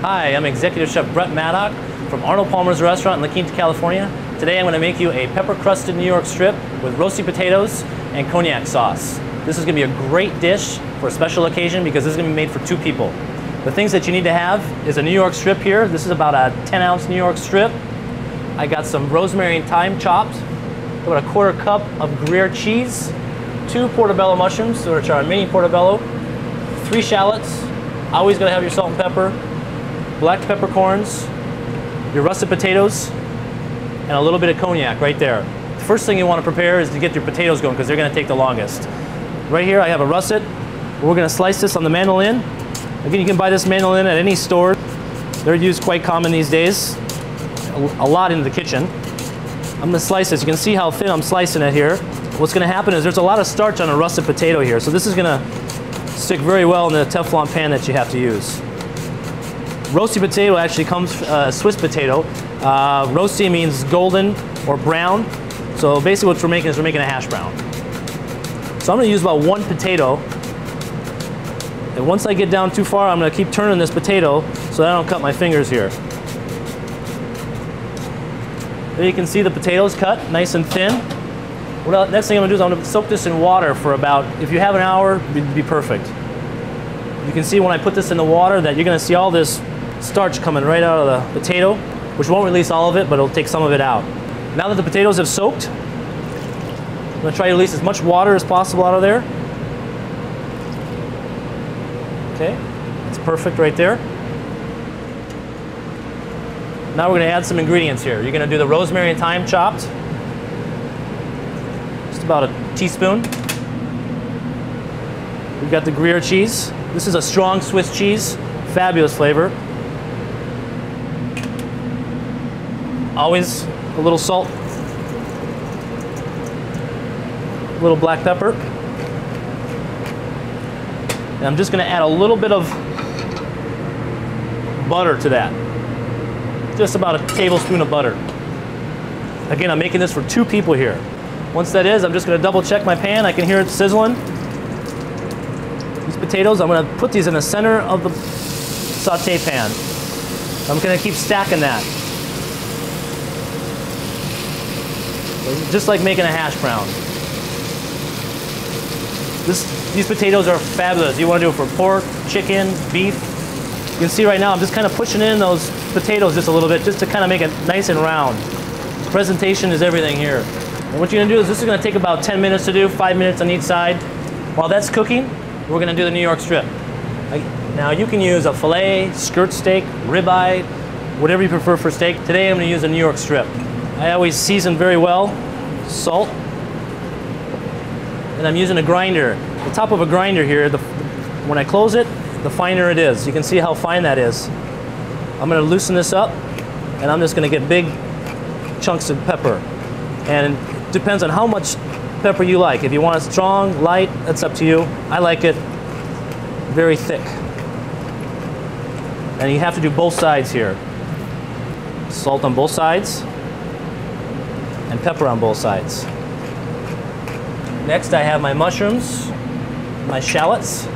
Hi, I'm Executive Chef Brett Maddock from Arnold Palmers restaurant in Quinta, California. Today I'm going to make you a pepper-crusted New York strip with rosti potatoes and cognac sauce. This is going to be a great dish for a special occasion because this is going to be made for 2 people. The things that you need to have is a New York strip here. This is about a 10-ounce New York strip. I got some rosemary and thyme chopped, about a 1/4 cup of Gruyere cheese, 2 portobello mushrooms, which are a mini portobello, 3 shallots, always going to have your salt and pepper, black peppercorns, your russet potatoes, and a little bit of cognac right there. The first thing you want to prepare is to get your potatoes going because they're going to take the longest. Right here I have a russet. We're going to slice this on the mandolin. Again, you can buy this mandolin at any store. They're used quite common these days, a lot in the kitchen. I'm going to slice this. You can see how thin I'm slicing it here. What's going to happen is there's a lot of starch on a russet potato here, so this is going to stick very well in the Teflon pan that you have to use. Rosti potato actually comes Swiss potato. Rosti means golden or brown. So basically what we're making is we're making a hash brown. So I'm going to use about 1 potato. And once I get down too far, I'm going to keep turning this potato so that I don't cut my fingers here. There you can see the potatoes cut nice and thin. Next thing I'm going to do is I'm going to soak this in water for about, if you have an hour, it'd be perfect. You can see when I put this in the water that you're going to see all this starch coming right out of the potato, which won't release all of it, but it'll take some of it out. Now that the potatoes have soaked, I'm going to try to release as much water as possible out of there. Okay, that's perfect right there. Now we're going to add some ingredients here. You're going to do the rosemary and thyme chopped. Just about a teaspoon. We've got the Gruyere cheese. This is a strong Swiss cheese, fabulous flavor. Always a little salt, a little black pepper. And I'm just going to add a little bit of butter to that. Just about a tablespoon of butter. Again, I'm making this for 2 people here. Once that is, I'm just going to double check my pan. I can hear it sizzling. These potatoes, I'm going to put these in the center of the saute pan. I'm going to keep stacking that. Just like making a hash brown. These potatoes are fabulous. You want to do it for pork, chicken, beef. You can see right now I'm just kind of pushing in those potatoes just a little bit just to kind of make it nice and round. Presentation is everything here. And what you're going to do is this is going to take about 10 minutes to do, 5 minutes on each side. While that's cooking, we're going to do the New York strip. Now you can use a filet, skirt steak, ribeye, whatever you prefer for steak. Today I'm going to use a New York strip. I always season very well, salt, and I'm using a grinder. The top of a grinder here, when I close it, the finer it is. You can see how fine that is. I'm going to loosen this up, and I'm just going to get big chunks of pepper. And it depends on how much pepper you like. If you want it strong, light, that's up to you. I like it very thick. And you have to do both sides here. Salt on both sides, and pepper on both sides. Next I have my mushrooms, my shallots.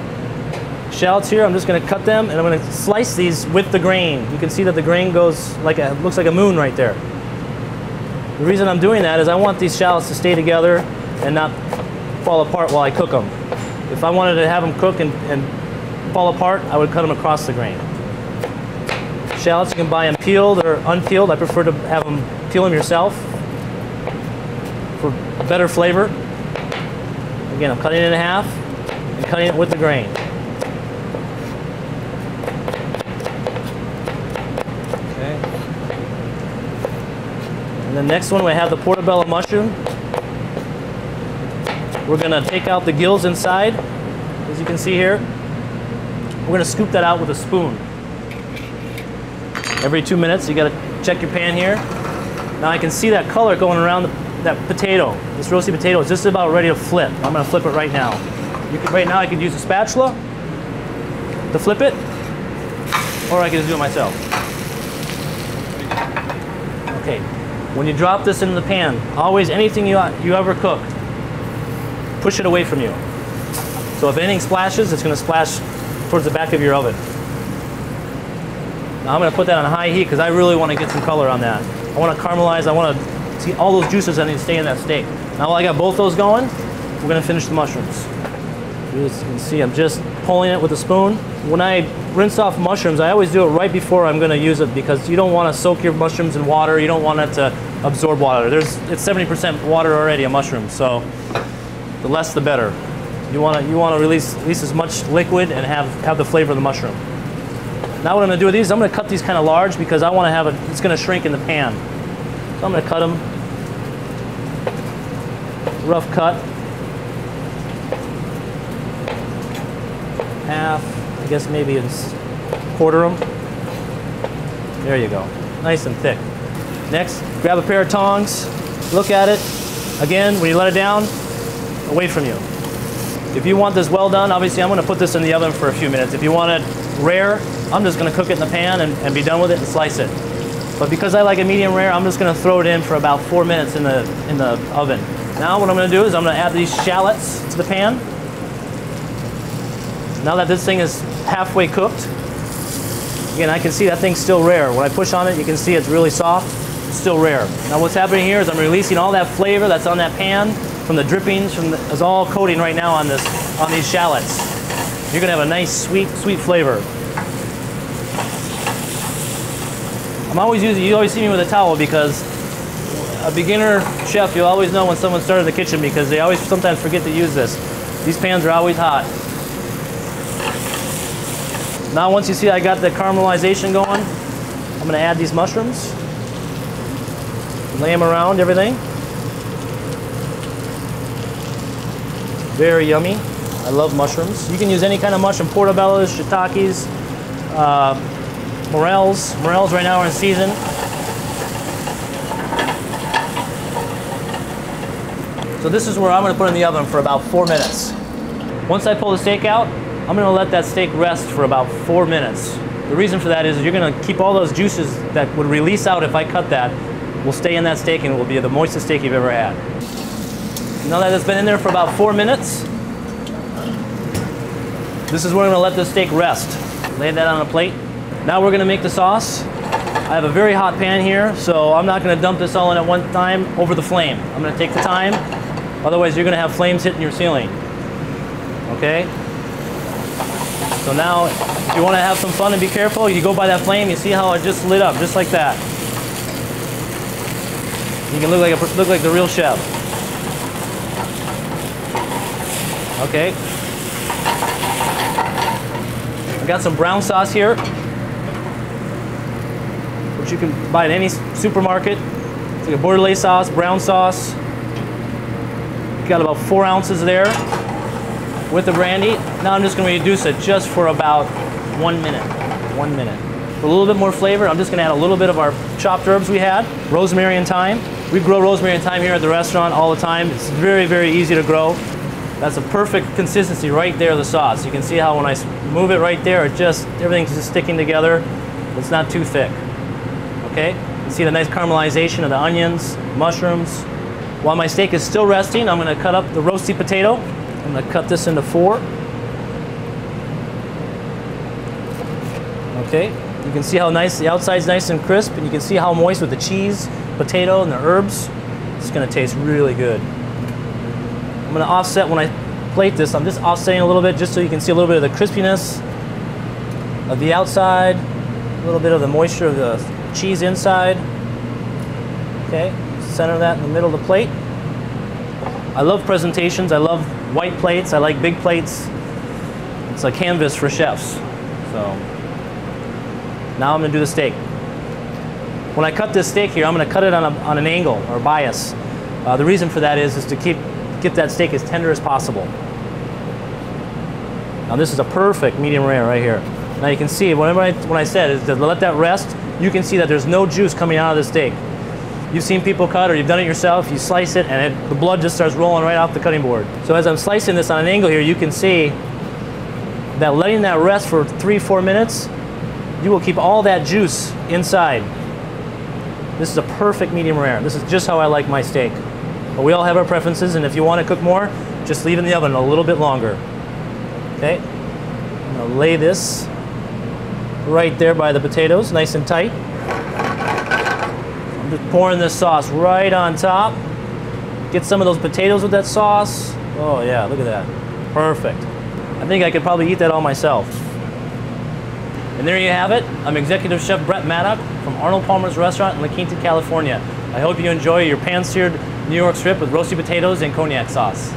Shallots here, I'm just going to cut them and I'm going to slice these with the grain. You can see that the grain goes like looks like a moon right there. The reason I'm doing that is I want these shallots to stay together and not fall apart while I cook them. If I wanted to have them cook and fall apart, I would cut them across the grain. Shallots, you can buy them peeled or unpeeled. I prefer to have them peel them yourself for better flavor. Again, I'm cutting it in half and cutting it with the grain. Okay. And the next one, we have the portobello mushroom. We're going to take out the gills inside, as you can see here. We're going to scoop that out with a spoon. Every 2 minutes, you got to check your pan here. Now I can see that color going around that potato. This roasty potato is just about ready to flip. I'm going to flip it right now. Right now I could use a spatula to flip it, or I can just do it myself. Okay, when you drop this into the pan, always anything you ever cook, push it away from you. So if anything splashes, it's going to splash towards the back of your oven. Now I'm going to put that on high heat because I really want to get some color on that. I want to caramelize. I want to see all those juices that need to stay in that steak. Now while I got both those going, we're going to finish the mushrooms. As you can see, I'm just pulling it with a spoon. When I rinse off mushrooms, I always do it right before I'm going to use it because you don't want to soak your mushrooms in water. You don't want it to absorb water. It's 70% water already, a mushroom, so the less the better. You want to release at least as much liquid and have the flavor of the mushroom. Now what I'm going to do with these, I'm going to cut these kind of large because I want to have it, it's going to shrink in the pan. So I'm going to cut them, rough cut, half, I guess maybe it's quarter them. There you go, nice and thick. Next, grab a pair of tongs, look at it. Again, when you let it down, away from you. If you want this well done, obviously I'm going to put this in the oven for a few minutes. If you want it rare, I'm just going to cook it in the pan and be done with it and slice it. But because I like it medium rare, I'm just going to throw it in for about 4 minutes in the oven. Now what I'm going to do is I'm going to add these shallots to the pan. Now that this thing is halfway cooked, again, I can see that thing's still rare. When I push on it, you can see it's really soft, it's still rare. Now what's happening here is I'm releasing all that flavor that's on that pan from the drippings, it's all coating right now on these shallots. You're gonna have a nice, sweet flavor. You always see me with a towel because a beginner chef, you always know when someone started in the kitchen because they always sometimes forget to use this. These pans are always hot. Now once you see I got the caramelization going, I'm gonna add these mushrooms. Lay them around everything. Very yummy. I love mushrooms. You can use any kind of mushroom, portobellos, shiitakes, morels. Morels right now are in season. So this is where I'm going to put in the oven for about 4 minutes. Once I pull the steak out, I'm going to let that steak rest for about 4 minutes. The reason for that is you're going to keep all those juices that would release out if I cut that, will stay in that steak and it will be the moistest steak you've ever had. Now that it's been in there for about 4 minutes, this is where I'm going to let the steak rest. Lay that on a plate. Now we're going to make the sauce. I have a very hot pan here, so I'm not going to dump this all in at one time over the flame. I'm going to take the time, otherwise you're going to have flames hitting your ceiling. Okay? So now, if you want to have some fun and be careful, you go by that flame, you see how it just lit up, just like that. You can look like the real chef. Okay. I got some brown sauce here, which you can buy at any supermarket. It's like a Bordelais sauce, brown sauce. Got about 4 ounces there with the brandy. Now I'm just going to reduce it just for about 1 minute. 1 minute. For a little bit more flavor, I'm just going to add a little bit of our chopped herbs we had, rosemary and thyme. We grow rosemary and thyme here at the restaurant all the time. It's very, very easy to grow. That's a perfect consistency right there of the sauce. You can see how when I move it right there, everything's just sticking together. It's not too thick. Okay? You see the nice caramelization of the onions, mushrooms. While my steak is still resting, I'm going to cut up the rosti potato. I'm going to cut this into 4. Okay? You can see how nice, the outside's nice and crisp, and you can see how moist with the cheese, potato, and the herbs. It's going to taste really good. I'm going to offset when I plate this. I'm just offsetting a little bit just so you can see a little bit of the crispiness of the outside, a little bit of the moisture of the cheese inside. Okay, center that in the middle of the plate. I love presentations. I love white plates. I like big plates. It's a canvas for chefs. So now I'm going to do the steak. When I cut this steak here, I'm going to cut it on an angle or bias. The reason for that is to get that steak as tender as possible. Now this is a perfect medium rare right here. Now you can see, when I said is to let that rest, you can see that there's no juice coming out of the steak. You've seen people cut or you've done it yourself, you slice it and the blood just starts rolling right off the cutting board. So as I'm slicing this on an angle here, you can see that letting that rest for 3-4 minutes, you will keep all that juice inside. This is a perfect medium rare. This is just how I like my steak. But we all have our preferences, and if you want to cook more, just leave it in the oven a little bit longer. Okay? I'm going to lay this right there by the potatoes, nice and tight. I'm just pouring this sauce right on top. Get some of those potatoes with that sauce. Oh yeah, look at that. Perfect. I think I could probably eat that all myself. And there you have it. I'm Executive Chef Brett Maddock from Arnold Palmers Restaurant in La Quinta, California. I hope you enjoy your pan-seared New York strip with roasted potatoes and cognac sauce.